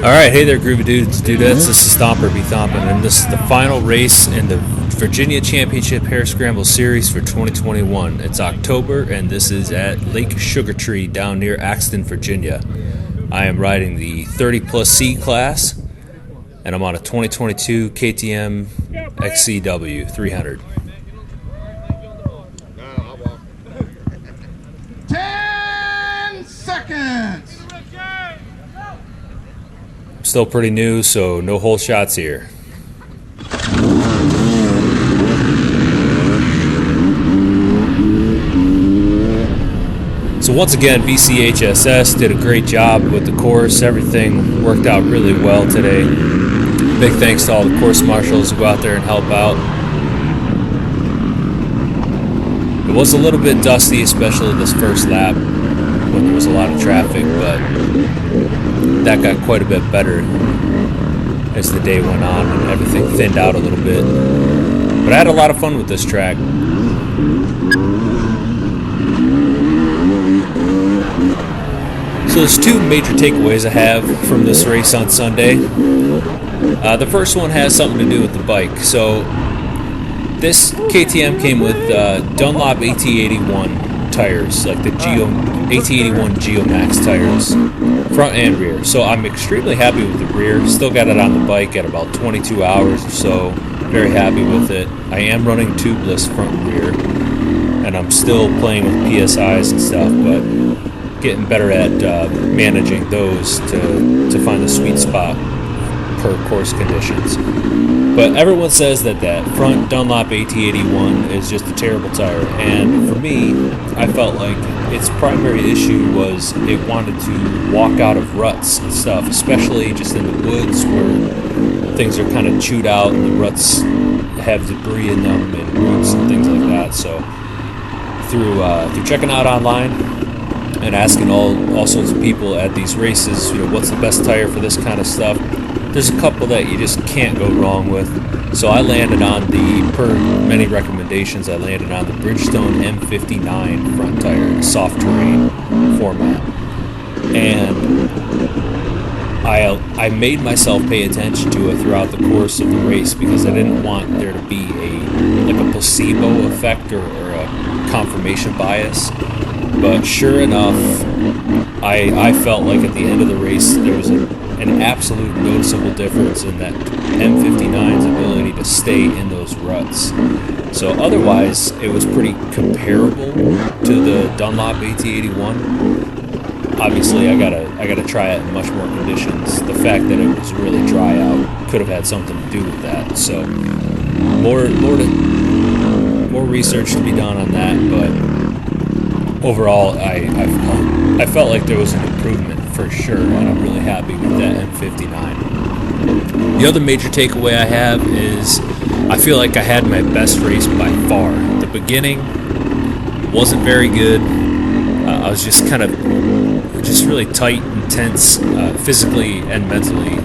Alright, hey there groovy dudes, dudettes, this is Stomper B. Thompin, and this is the final race in the Virginia Championship Hare Scramble Series for 2021. It's October, and this is at Lake Sugartree down near Axton, Virginia. I am riding the 30 plus C class, and I'm on a 2022 KTM XCW 300. 10 seconds! Still pretty new, so no hole shots here. So once again, VCHSS did a great job with the course. Everything worked out really well today. Big thanks to all the course marshals who go out there and help out. It was a little bit dusty, especially this first lap when there was a lot of traffic, but that got quite a bit better as the day went on and everything thinned out a little bit. But I had a lot of fun with this track. So there's two major takeaways I have from this race on Sunday. The first one has something to do with the bike. So this KTM came with Dunlop AT81 tires, like the AT81 Geo Max tires, front and rear. So I'm extremely happy with the rear. Still got it on the bike at about 22 hours or so. Very happy with it. I am running tubeless front and rear, and I'm still playing with PSIs and stuff, but getting better at managing those to find the sweet spot per course conditions. But everyone says that front Dunlop AT81 is just a terrible tire, and for me, I felt like its primary issue was it wanted to walk out of ruts and stuff, especially just in the woods where things are kind of chewed out and the ruts have debris in them and roots and things like that. So through checking out online and asking all sorts of people at these races, what's the best tire for this kind of stuff, there's a couple that you just can't go wrong with. So I landed on per many recommendations, I landed on the Bridgestone M59 front tire, soft terrain format. And I made myself pay attention to it throughout the course of the race because I didn't want there to be a placebo effect or a confirmation bias. But sure enough, I felt like at the end of the race there was an absolute noticeable difference in that M59's ability to stay in those ruts. So otherwise, it was pretty comparable to the Dunlop AT81. Obviously, I gotta try it in much more conditions. The fact that it was really dry out could have had something to do with that. So more research to be done on that, but overall, I felt like there was an improvement for sure, and I'm really happy with that M59. The other major takeaway I have is I feel like I had my best race by far. The beginning wasn't very good. I was just really tight and tense, physically and mentally.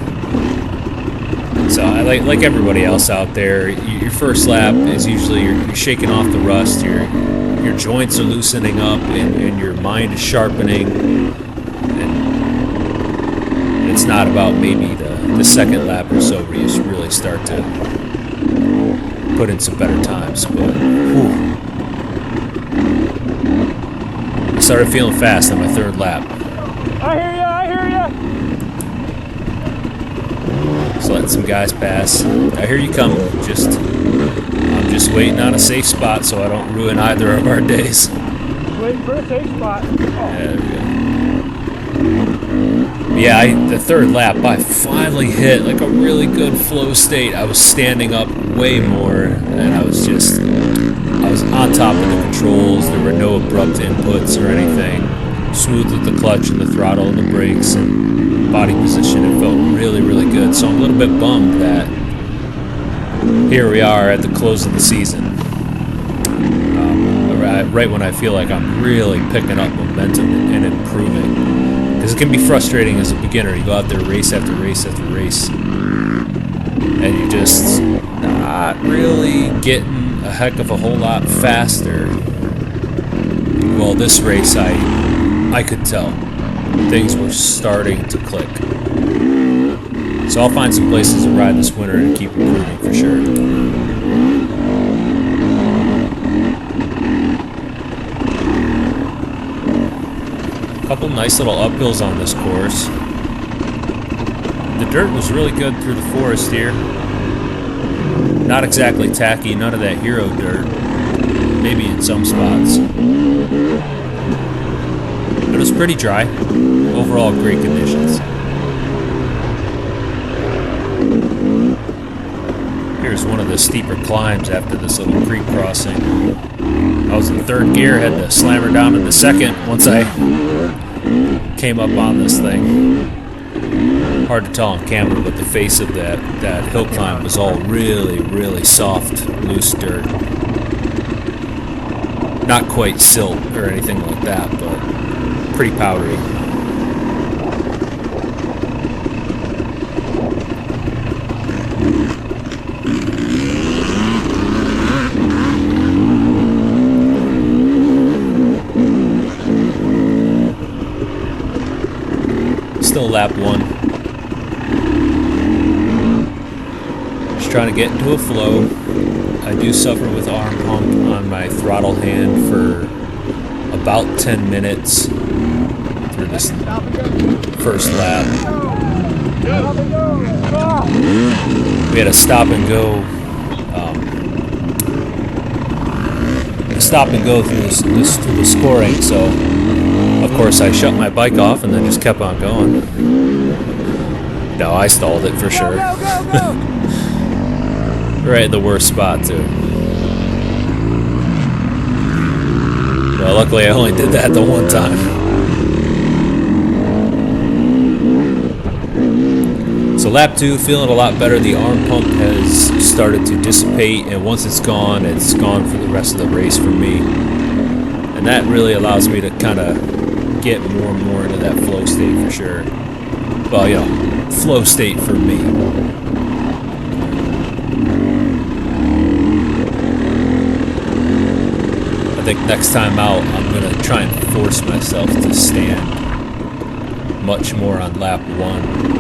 So I like everybody else out there, your first lap is usually you're shaking off the rust, your joints are loosening up, and your mind is sharpening. And it's not about maybe the second lap or so where you really start to put in some better times. But I started feeling fast on my third lap. I hear ya. So letting some guys pass. I hear you coming. I'm just waiting on a safe spot so I don't ruin either of our days. Waiting for a safe spot. Oh. There we go. Yeah, the third lap, I finally hit like a really good flow state. I was standing up way more, and I was on top of the controls. There were no abrupt inputs or anything. Smooth with the clutch and the throttle and the brakes and body position. It felt really, really good. So I'm a little bit bummed that here we are at the close of the season, right when I feel like I'm really picking up momentum and improving. Because it can be frustrating as a beginner. You go out there race after race after race, and you're just not really getting a heck of a whole lot faster. Well, this race, I could tell things were starting to click. So I'll find some places to ride this winter and keep improving for sure. A couple nice little uphills on this course. The dirt was really good through the forest here. Not exactly tacky, none of that hero dirt. Maybe in some spots. But it was pretty dry. Overall, great conditions. Here's one of the steeper climbs after this little creek crossing. I was in third gear, had to slam her down into second once I came up on this thing. Hard to tell on camera, but the face of that hill climb was all really, really soft, loose dirt. Not quite silt or anything like that, but pretty powdery. Still lap 1. Just trying to get into a flow. I do suffer with arm pump on my throttle hand for about 10 minutes through this first lap. We had a stop and go. Through the scoring, so of course I shut my bike off and then just kept on going. No, I stalled it for sure. Right in the worst spot too. Well, luckily I only did that the one time. So lap 2, feeling a lot better. The arm pump has started to dissipate, and once it's gone for the rest of the race for me. And that really allows me to kind of get more and more into that flow state for sure. Well, you know, flow state for me. I think next time out, I'm going to try and force myself to stand much more on lap 1.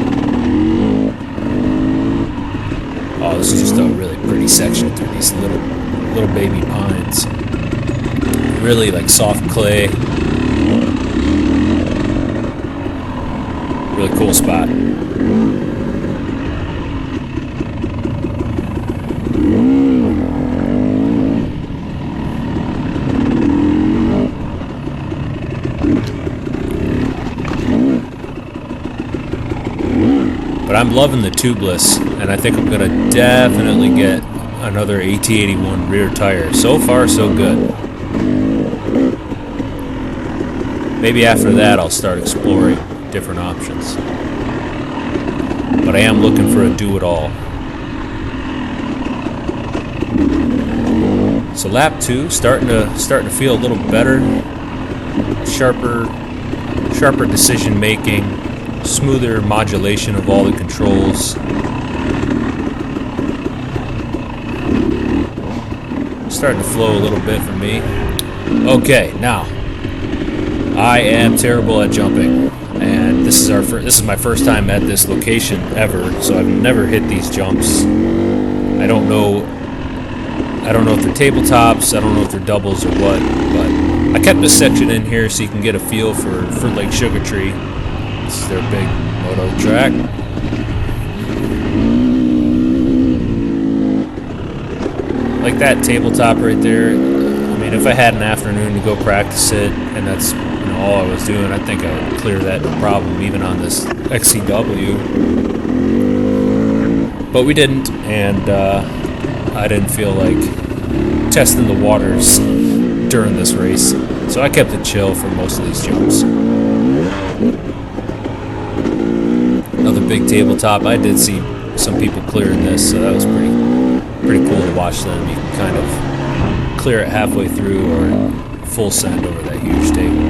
Oh, this is just a really pretty section through these little baby pines. Really like soft clay. Really cool spot. But I'm loving the tubeless, and I think I'm going to definitely get another AT81 rear tire. So far, so good. Maybe after that I'll start exploring different options. But I am looking for a do-it-all. So lap 2, starting to feel a little better. Sharper decision making. Smoother modulation of all the controls. Starting to flow a little bit for me. Okay, now I am terrible at jumping, and this is my first time at this location ever, so I've never hit these jumps. I don't know if they're tabletops, I don't know if they're doubles or what, but I kept this section in here so you can get a feel for Lake Sugar Tree. This is their big moto track. Like that tabletop right there. I mean, if I had an afternoon to go practice it, and that's all I was doing, I think I would clear that no problem, even on this XCW. But we didn't, and I didn't feel like testing the waters during this race, so I kept it chill for most of these jumps. Another big tabletop. I did see some people clearing this, so that was pretty cool to watch them. You can kind of clear it halfway through or full send over that huge table.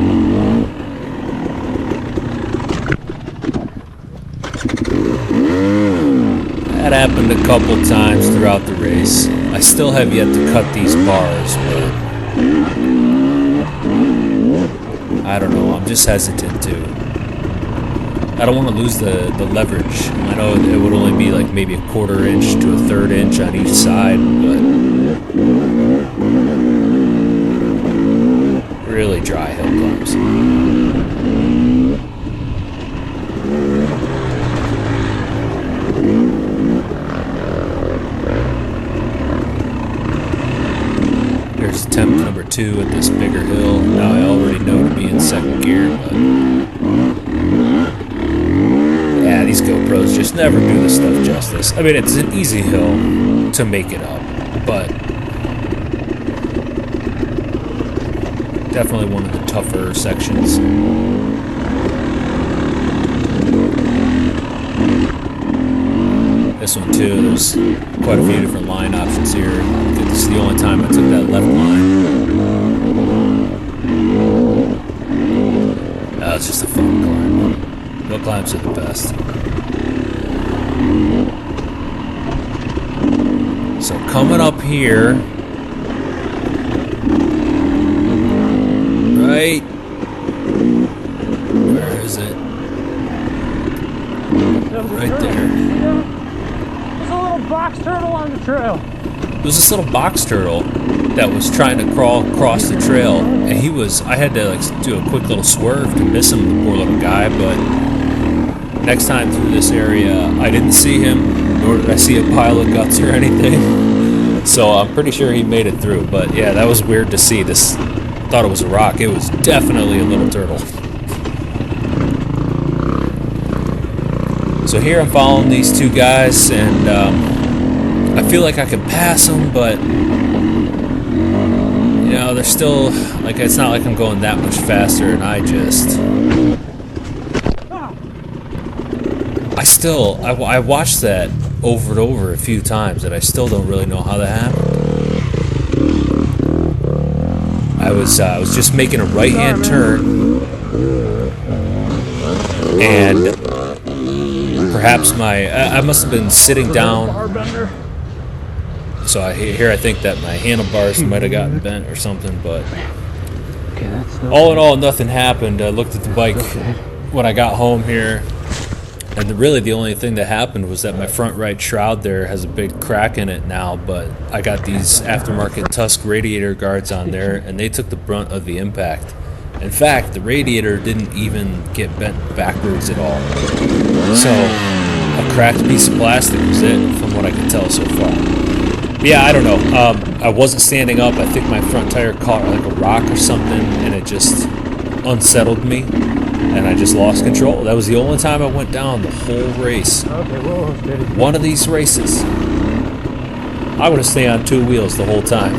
That happened a couple times throughout the race. I still have yet to cut these bars, but I don't know, I'm just hesitant to. I don't want to lose the leverage. I know it would only be like maybe a 1/4 inch to a 1/3 inch on each side, but really dry hill climbs. Here's attempt number 2 at this bigger hill. Now I already know to be in 2nd gear, but yeah, these GoPros just never do this stuff justice. I mean, it's an easy hill to make it up, but definitely one of the tougher sections. This one too, there's quite a few different line options here. This is the only time I took that left line. That was just a fun climb. Hill climbs are the best. So coming up here, right, where is it? Right there. There's a little box turtle on the trail. There was this little box turtle that was trying to crawl across the trail, and I had to like do a quick little swerve to miss him, the poor little guy, but next time through this area, I didn't see him, nor did I see a pile of guts or anything, so I'm pretty sure he made it through, but yeah, that was weird to see. This, thought it was a rock. It was definitely a little turtle. So here I'm following these 2 guys, and I feel like I can pass them, but you know, they're still, like, it's not like I'm going that much faster, and I watched that over and over a few times, and I still don't really know how that happened. I was just making a right-hand turn, and perhaps I must have been sitting down. So I think that my handlebars might have gotten bent or something, but all in all, nothing happened. I looked at the bike when I got home here, and really the only thing that happened was that my front right shroud there has a big crack in it now, but I got these aftermarket Tusk radiator guards on there, and they took the brunt of the impact. In fact, the radiator didn't even get bent backwards at all. So a cracked piece of plastic was it, from what I can tell so far. But yeah, I don't know. I wasn't standing up. I think my front tire caught like a rock or something, and it just unsettled me, and I just lost control. That was the only time I went down the whole race. Okay, well, one of these races, I would have stayed on 2 wheels the whole time.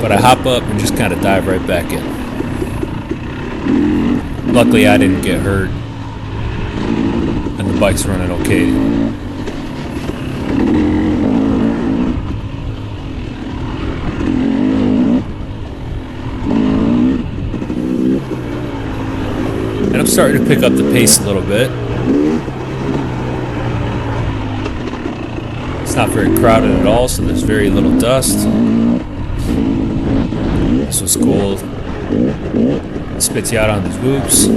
But I hop up and just kind of dive right back in. Luckily, I didn't get hurt, and the bike's running okay. And I'm starting to pick up the pace a little bit. It's not very crowded at all, so there's very little dust. This was cool. It spits you out on these whoops.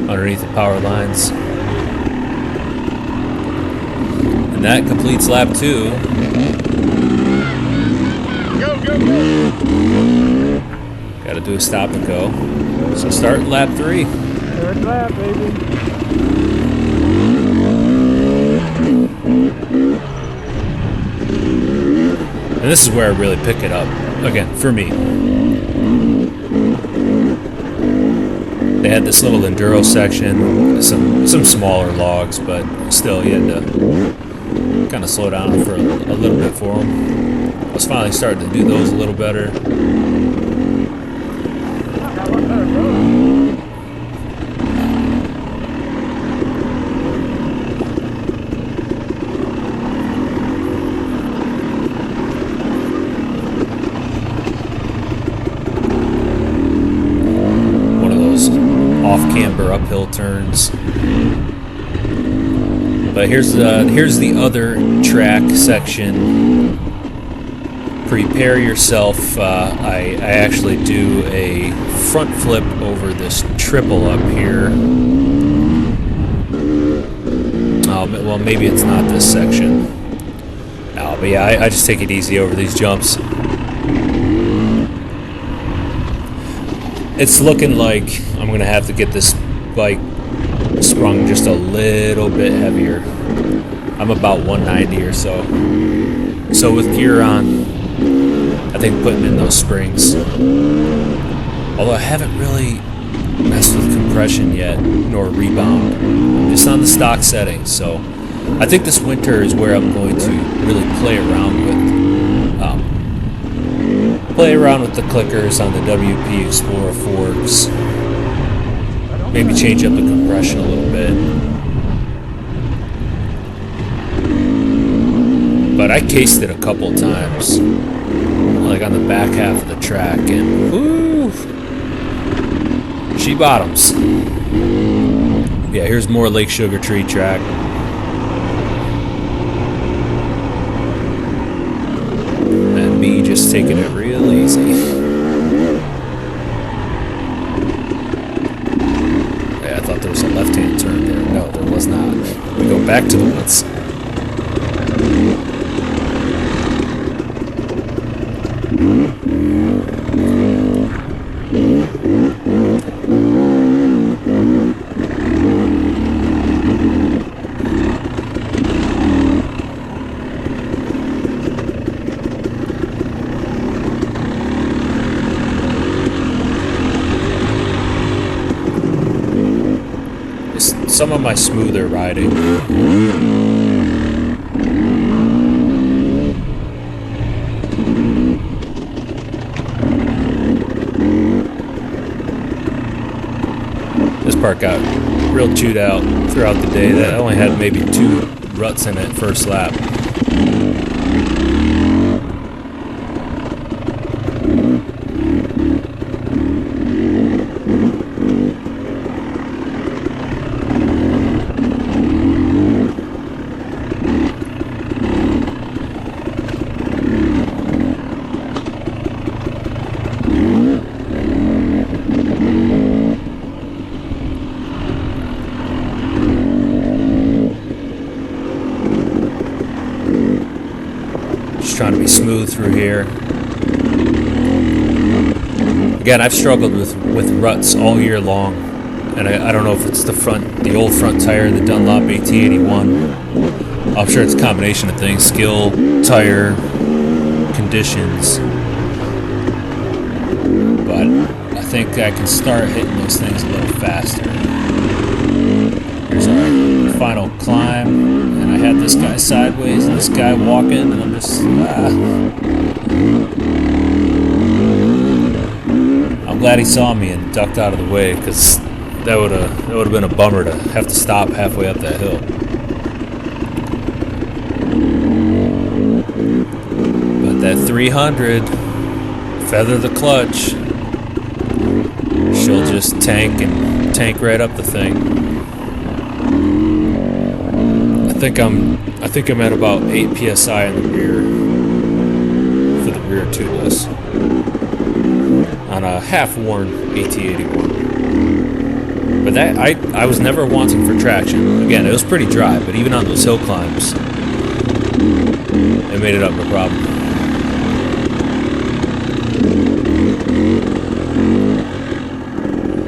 Underneath the power lines. And that completes lap 2. Go, go, go. Gotta do a stop and go. So start lap 3. Third lap, baby. And this is where I really pick it up. Again, for me. They had this little enduro section, some smaller logs, but still you had to kind of slow down for a little bit for them. I was finally starting to do those a little better. Off-camber uphill turns. But here's the other track section. Prepare yourself. I actually do a front flip over this triple up here. Well, maybe it's not this section. Oh, but yeah, I just take it easy over these jumps. It's looking like I'm going to have to get this bike sprung just a little bit heavier. I'm about 190 or so. So with gear on, I think putting in those springs. Although I haven't really messed with compression yet, nor rebound. I'm just on the stock settings, so I think this winter is where I'm going to really play around with the clickers on the WP Explorer forks. Maybe change up the compression a little bit. But I cased it a couple times, like on the back half of the track, and whoo, she bottoms. Yeah, here's more Lake Sugar Tree track. And me just taking it real easy. Yeah, I thought there was a left-hand turn there. No, there was not. We go back to the woods. Some of my smoother riding. This part got real chewed out throughout the day. That only had maybe 2 ruts in it first lap. Trying to be smooth through here. Again, I've struggled with ruts all year long, and I don't know if it's the old front tire, the Dunlop AT81. I'm sure it's a combination of things: skill, tire, conditions. But I think I can start hitting those things a little faster. Here's our final climb. I had this guy sideways and this guy walking, and I'm just I'm glad he saw me and ducked out of the way, because that would have been a bummer to have to stop halfway up that hill. But that 300, feather the clutch, she'll just tank right up the thing. I think I'm at about 8 psi in the rear for the rear tubeless on a half-worn AT81. But that I was never wanting for traction. Again, it was pretty dry, but even on those hill climbs, it made it up no problem.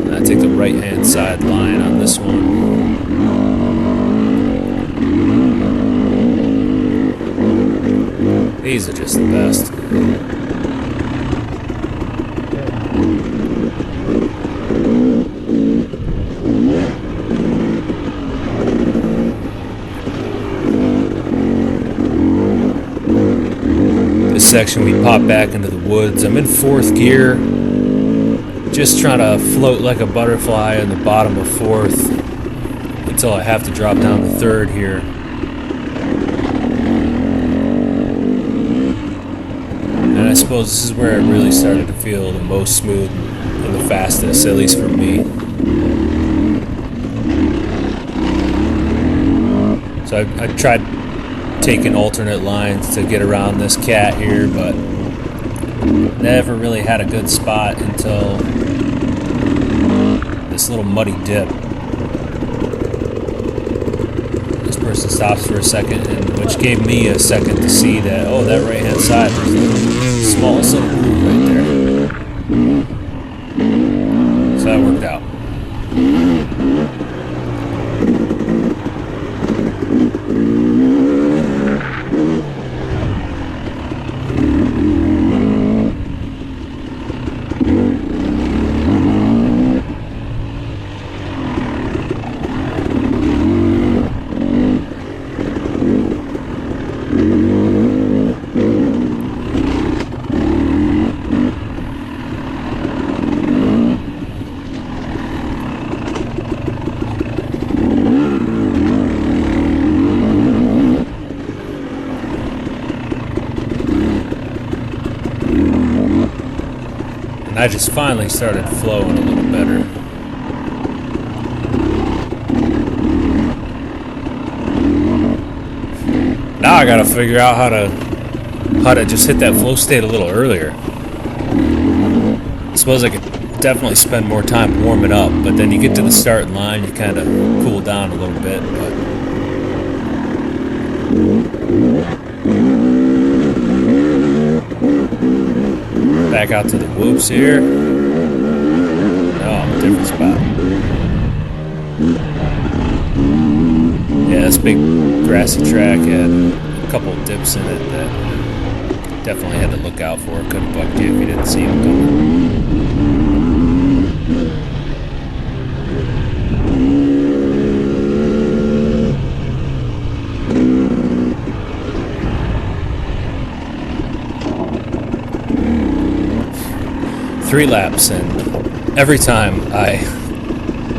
And I take the right-hand side line on this one. These are just the best. This section we pop back into the woods. I'm in 4th gear, just trying to float like a butterfly in the bottom of 4th until I have to drop down to 3rd here. And I suppose this is where it really started to feel the most smooth and the fastest, at least for me. So So I tried taking alternate lines to get around this cat here, but never really had a good spot until this little muddy dip. This person stops for a second, which gave me a second to see that, oh, that right hand side, there's the smallest little groove right there. So that worked out. And I just finally started flowing a little better. Now I gotta figure out how to just hit that flow state a little earlier. I suppose I could definitely spend more time warming up, but then you get to the starting line, you kind of cool down a little bit. Back out to the whoops here. Oh, different spot. Yeah, this big grassy track had a couple of dips in it that definitely had to look out for. Could have bucked you if you didn't see them coming. 3 laps, and every time I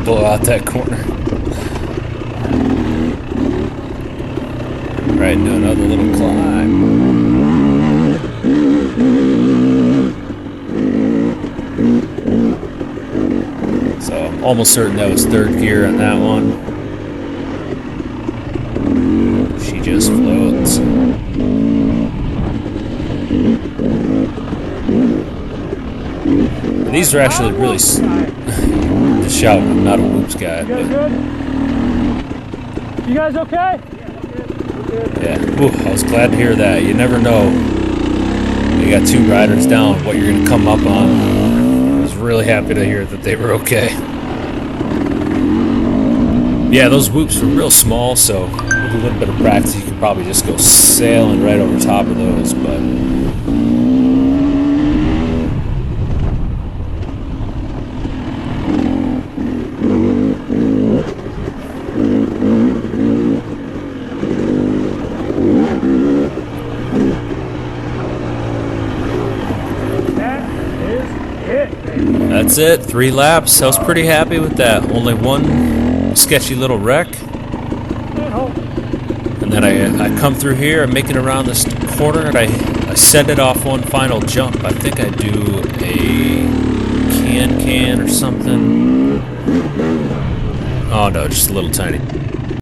blow out that corner. Right into another little climb. So I'm almost certain that was 3rd gear on that one. She just floats. These are actually really just shouting. I'm not a whoops guy. You guys good? You guys okay? Yeah. Ooh, I was glad to hear that. You never know. You got 2 riders down, what you're going to come up on. I was really happy to hear that they were okay. Yeah, those whoops were real small, so with a little bit of practice, you could probably just go sailing right over top of those, but... That's it, 3 laps. I was pretty happy with that. Only one sketchy little wreck. And then I come through here, I'm making around this corner, and I send it off one final jump. I think I do a can or something. Oh no, just a little tiny